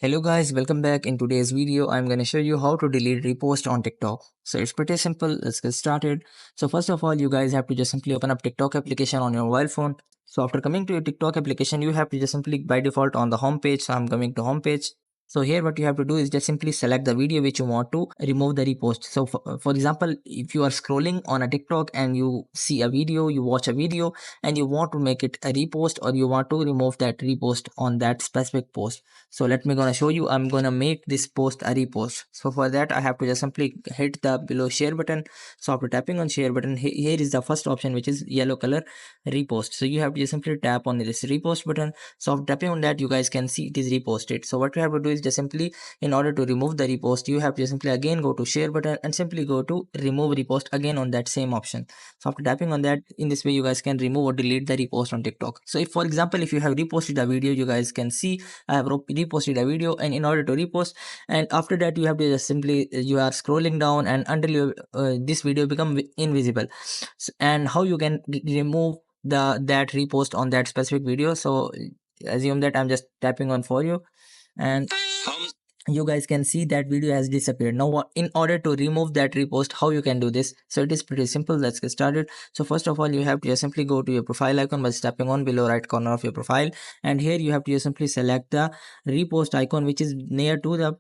Hello guys, welcome back. In today's video, I'm going to show you how to delete repost on TikTok. So it's pretty simple. Let's get started. So first of all, you guys have to just simply open up TikTok application on your mobile phone. So after coming to your TikTok application, you have to just simply by default on the home page. So I'm coming to home page. So here what you have to do is just simply select the video which you want to remove the repost. So for example, if you are scrolling on a TikTok and you see a video, you watch a video and you want to make it a repost or you want to remove that repost on that specific post. So let me gonna show you. I'm gonna make this post a repost. So for that I have to just simply hit the below share button. So after tapping on share button, here is the first option, which is yellow color repost. So you have to just simply tap on this repost button. So after tapping on that, you guys can see it is reposted. So what you have to do is just simply, in order to remove the repost, you have to just simply again go to share button and simply go to remove repost again on that same option. So after tapping on that, in this way you guys can remove or delete the repost on TikTok. So if for example, if you have reposted a video, you guys can see I have reposted a video, and in order to repost, and after that you have to just simply you are scrolling down and until you this video become invisible. And how you can remove that repost on that specific video. So assume that I'm just tapping on for you, and you guys can see that video has disappeared. Now in order to remove that repost, how you can do this? So it is pretty simple. Let's get started. So first of all, you have to just simply go to your profile icon by tapping on below right corner of your profile, and here you have to just simply select the repost icon which is near to the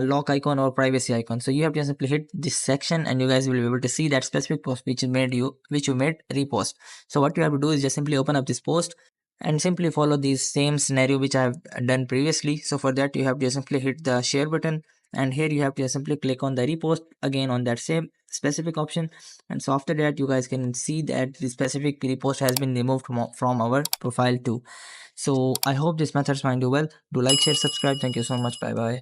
lock icon or privacy icon. So you have to simply hit this section and you guys will be able to see that specific post which you made repost. So what you have to do is just simply open up this post and simply follow this same scenario which I have done previously. So for that you have to simply hit the share button, and here you have to simply click on the repost again on that same specific option. And so after that you guys can see that the specific repost has been removed from our profile too. So I hope this methods find you well. Do like, share, subscribe. Thank you so much. Bye bye.